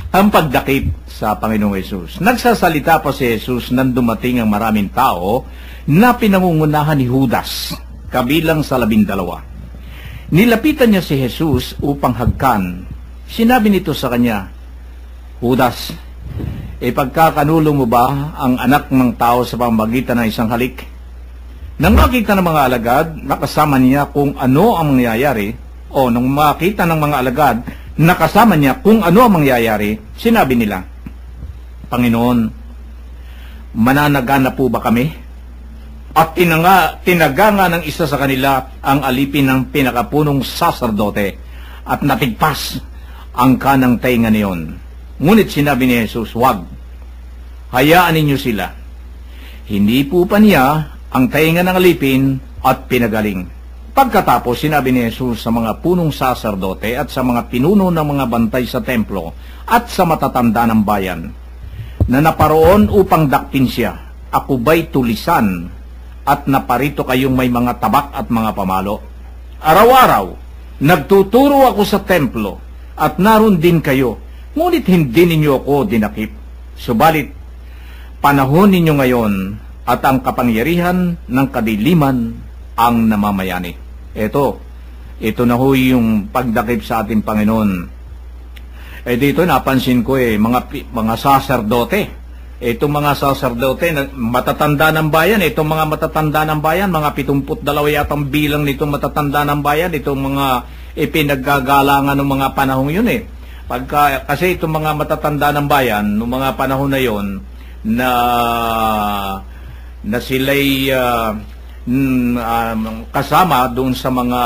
ang pagdakip sa Panginoong Hesus. Nagsasalita pa si Jesus nang dumating ang maraming tao na pinangungunahan ni Judas, kabilang sa 12. Nilapitan niya si Jesus upang hagkan. Sinabi nito sa kanya, Judas, ipagkakanulong mo ba ang anak ng tao sa pamamagitan ng isang halik? Nang makita ng mga alagad, nakasama niya kung ano ang mangyayari, o nang makita ng mga alagad, nakasama niya kung ano ang mangyayari, sinabi nila, Panginoon, mananagana po ba kami? At tinaganga ng isa sa kanila ang alipin ng pinakapunong saserdote at natigpas ang kanang tainga niyon. Ngunit sinabi ni Jesus, wag, hayaan ninyo sila. Hindi po pa niya ang tainga ng alipin at pinagaling. Pagkatapos, sinabi ni Jesus sa mga punong saserdote at sa mga pinuno ng mga bantay sa templo at sa matatanda ng bayan na naparoon upang dakpin siya, ako ba'y tulisan at naparito kayong may mga tabak at mga pamalo? Araw-araw, nagtuturo ako sa templo at naroon din kayo, ngunit hindi ninyo ako dinakip. Subalit, panahon ninyo ngayon at ang kapangyarihan ng kadiliman ang namamayani. Ito na ho yung pagdakip sa ating Panginoon. Dito napansin ko mga saserdote. Itong mga saserdote, matatanda ng bayan, itong mga matatanda ng bayan, mga 72 yatang bilang nitong matatanda ng bayan, itong mga ipinaggagalangan ng mga panahon yun kasi itong mga matatanda ng bayan, noong mga panahon na yun, na sila'y kasama doon sa mga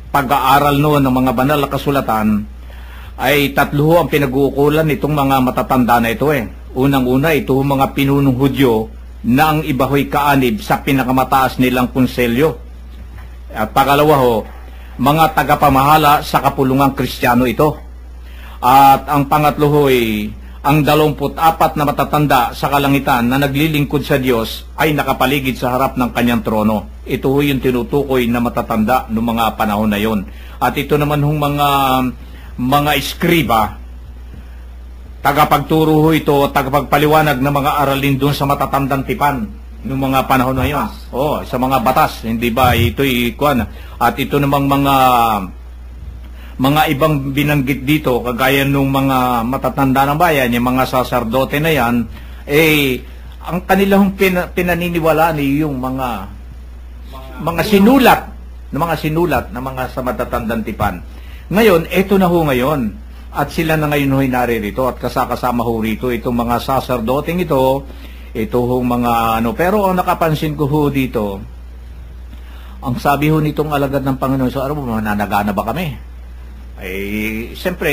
pag-aaral noon ng mga banal na kasulatan, ay tatlo ang pinag-uukulan nitong mga matatanda na ito Unang-una, ito mga pinunong Hudyo na ang iba ho'y kaanib sa pinakamataas nilang konselyo. At pangalawa mga tagapamahala sa kapulungang Kristiyano ito. At ang pangatlo ho'y ang 24 na matatanda sa kalangitan na naglilingkod sa Diyos ay nakapaligid sa harap ng kanyang trono. Ito ho yung tinutukoy na matatanda noong mga panahon na yon. At ito naman hong mga eskriba, tagapagturo ho ito, tagapagpaliwanag ng mga aralin doon sa matatandang tipan noong mga panahon na yon. Sa mga batas, hindi ba? Ito'y kuwan. At ito namang mga ibang binanggit dito, kagaya nung mga matatanda ng bayan, yung mga saserdote na yan, ang kanilang pinaniniwalaan ay yung mga sinulat na mga sa matatandang tipan. Ngayon, eto na ho ngayon, at sila na ngayon ho'y naririto, at kasama ho rito, itong mga saserdoteng ito ho mga pero ang nakapansin ko ho dito, ang sabi ho nitong alagad ng Panginoon, so mananagana ba kami? Siyempre,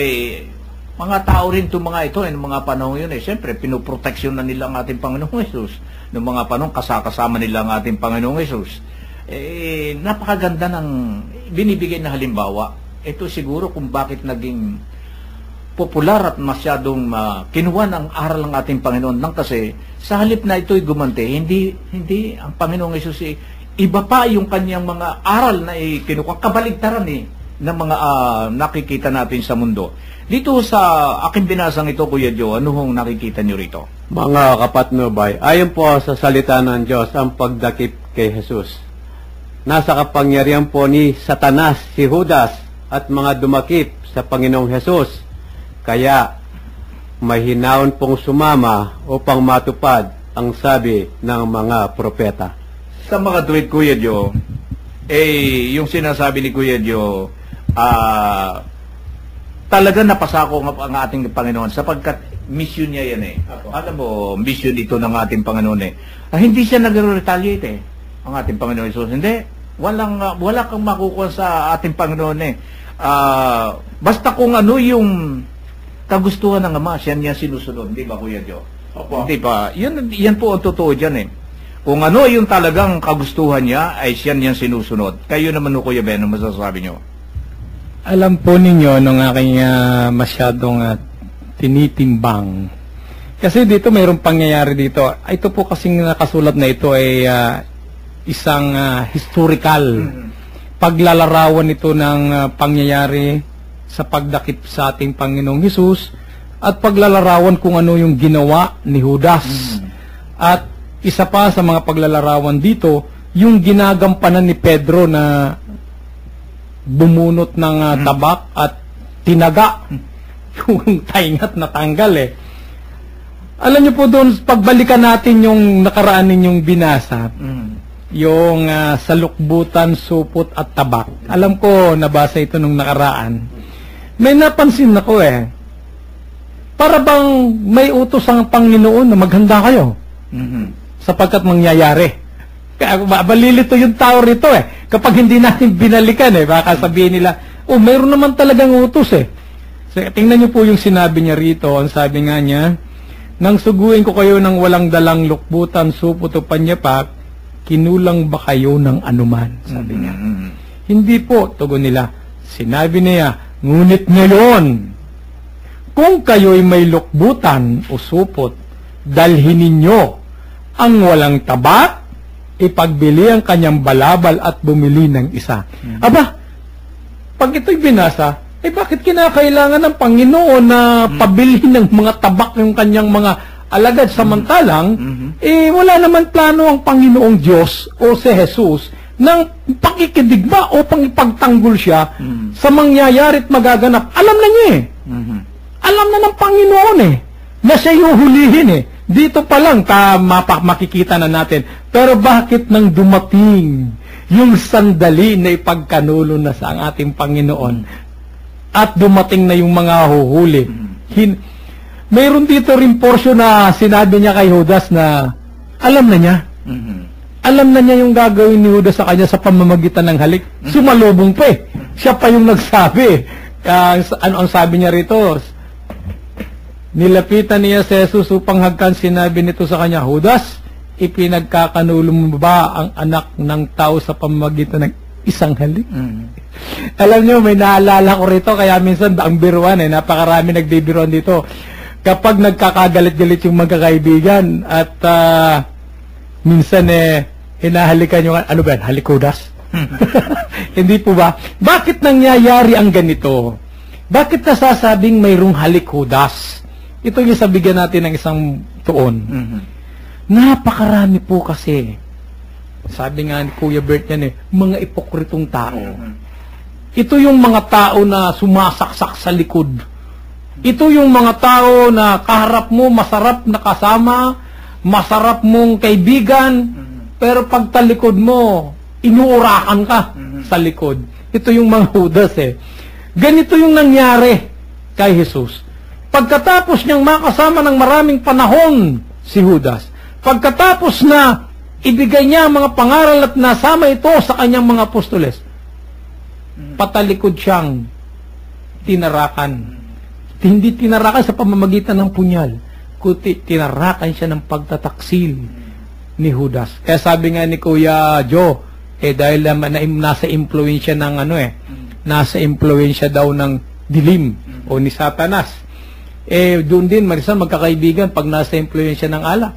mga tao rin itong mga ito, ng mga panahon yun siyempre, pinoproteksyon na nila ang ating Panginoong Hesus. Noong mga panahon, kasama nila ang ating Panginoong Hesus. Napakaganda ng binibigay na halimbawa. Ito siguro kung bakit naging popular at masyadong kinuha ng aral ng ating Panginoon. Kasi sa halip na ito'y gumante, hindi ang Panginoong Hesus iba pa yung kanyang mga aral na kinuha. Kabaligtaran ng mga nakikita natin sa mundo. Dito sa aking binasang ito, Kuya Joe, ano hong nakikita nyo rito? Mga kapatnubay, ayon po sa salita ng Diyos ang pagdakip kay Jesus. Nasa kapangyarihan po ni Satanas, si Judas, at mga dumakip sa Panginoong Jesus. Kaya, mahinaon pong sumama upang matupad ang sabi ng mga propeta. Sa mga tuwid, Kuya Joe, yung sinasabi ni Kuya Joe, talaga napasako ang ating Panginoon sapagkat mission niya yan Alam mo, mission ito ng ating Panginoon hindi siya nag-retaliate ang ating Panginoon Jesus. Hindi. Wala kang makukuha sa ating Panginoon basta kung ano yung kagustuhan ng Ama, siya sinusunod. Hindi ba, Kuya Joe? Opo. Hindi ba? Yan po ang totoo dyan Kung ano yung talagang kagustuhan niya, ay siya sinusunod. Kayo naman, Kuya Ben, ano masasabi niyo? Alam po ninyo nung aking masyadong tinitimbang. Kasi dito mayroong pangyayari dito. Ito po kasing nakasulat na ito ay isang historical paglalarawan ito ng pangyayari sa pagdakip sa ating Panginoong Hesus at paglalarawan kung ano yung ginawa ni Judas. At isa pa sa mga paglalarawan dito, yung ginagampanan ni Pedro na bumunot ng tabak at tinaga yung taingat na tanggal Alam niyo po doon, pagbalikan natin yung nakaraan ninyong binasa, yung salukbutan, supot at tabak. Alam ko, nabasa ito nung nakaraan. May napansin ako para bang may utos ang Panginoon na maghanda kayo sapagkat mangyayari. Kaya balilito yung tao rito kapag hindi natin binalikan baka sabihin nila, mayroon naman talagang utos So, tingnan niyo po yung sinabi niya rito. Ang sabi nga niya, nang suguin ko kayo ng walang dalang lukbutan, supot o panyapak, kinulang ba kayo ng anuman? Sabi niya. Hindi po, tugon nila. Sinabi niya, ngunit ngayon, kung kayo'y may lukbutan o supot, dalhin ninyo ang walang tabak, ipagbili ang kanyang balabal at bumili ng isa. Aba, pag ito'y binasa, bakit kinakailangan ng Panginoon na pabili ng mga tabak yung kanyang mga alagad samantalang, wala naman plano ang Panginoong Diyos o si Jesus ng pakikidigma o pangipagtanggol siya sa mangyayari at magaganap. Alam na niya Alam na ng Panginoon na siya yung hulihin Dito pa lang, makikita na natin. Pero bakit nang dumating yung sandali na ipagkanulo na sa ang ating Panginoon at dumating na yung mga huhuli? Mayroon dito rin portion na sinabi niya kay Judas na alam na niya. Alam na niya yung gagawin ni Judas sa kanya sa pamamagitan ng halik. Sumalubong pa Siya pa yung nagsabi. Ano ang sabi niya rito? Nilapitan niya si Jesus upang hagkan, sinabi nito sa kanya, Judas, ipinagkakanulo mo ba ang anak ng tao sa pamamagitan ng isang halik? Alam niyo, may naalala ko rito, kaya minsan ang biruan napakarami nagbibiruan dito. Kapag nagkakagalit-galit yung magkakaibigan at minsan hinahalikan yung, ano ba yan, halikudas? Hindi po ba? Bakit nangyayari ang ganito? Bakit nasasabing mayroong halikudas? Ito yung sabigyan natin ng isang tuon. Napakarami po kasi. Sabi nga ni Kuya Bert yan mga ipokritong tao. Ito yung mga tao na sumasaksak sa likod. Ito yung mga tao na kaharap mo, masarap na kasama, masarap mong kaibigan, pero pagtalikod mo, inuurakan ka sa likod. Ito yung mga Judas Ganito yung nangyari kay Jesus. Pagkatapos niyang makasama ng maraming panahon si Judas, pagkatapos na ibigay niya ang mga pangaral at nasama ito sa kanyang mga apostoles, patalikod siyang tinarakan. Hindi tinarakan sa pamamagitan ng punyal, kundi tinarakan siya ng pagtataksil ni Judas. Kaya sabi nga ni Kuya Joe, dahil nasa impluensya ng nasa impluensya daw ng dilim o ni Satanas. Doon din, marisan magkakaibigan pag nasa impluensya ng alak.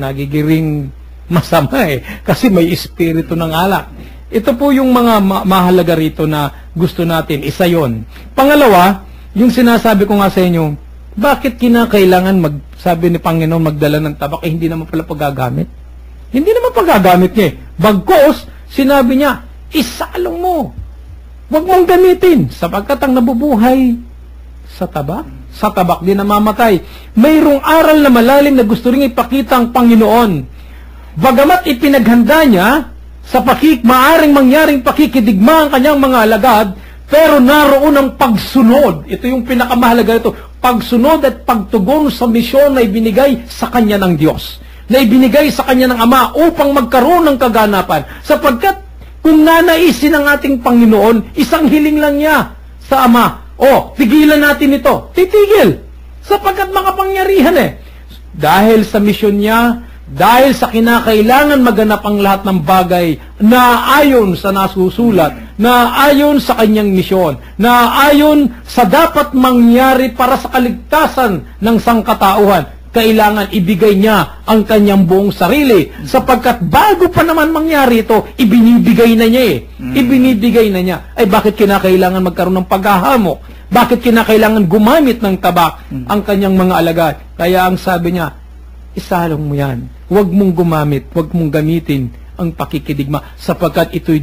Nagigiring masama kasi may espiritu ng alak. Ito po yung mga mahalaga rito na gusto natin. Isa yon. Pangalawa, yung sinasabi ko nga sa inyo, bakit kinakailangan sabi ni Panginoon magdala ng tabak, hindi naman pala paggagamit? Hindi naman paggagamit niya Bagkos, sinabi niya, isalong mo. Huwag mong gamitin sapagkat ang nabubuhay sa tabak. Sa tabak din namamatay. Mayroong aral na malalim na gusto rin ipakita ang Panginoon. Bagamat ipinaghanda niya sa maaring mangyaring pakikidigma ang kanyang mga alagad, pero naroon ang pagsunod. Ito yung pinakamahalaga ito. Pagsunod at pagtugon sa misyon na ibinigay sa kanya ng Diyos. Na ibinigay sa kanya ng Ama upang magkaroon ng kaganapan. Sapagkat kung nanaisin ng ating Panginoon, isang hiling lang niya sa Ama. Tigilan natin ito. Titigil. Sapagkat makapangyarihan Dahil sa misyon niya, dahil sa kinakailangan maganap ang lahat ng bagay na ayon sa nasusulat, na ayon sa kanyang misyon, na ayon sa dapat mangyari para sa kaligtasan ng sangkatauhan, kailangan ibigay niya ang kanyang buong sarili. Sapagkat bago pa naman mangyari ito, ibinibigay na niya Ibinibigay na niya. Bakit kinakailangan magkaroon ng paghahamok? Bakit kinakailangan gumamit ng tabak ang kanyang mga alagad? Kaya ang sabi niya, isalong mo yan. Huwag mong gumamit, huwag mong gamitin ang pakikidigma sapagkat ito'y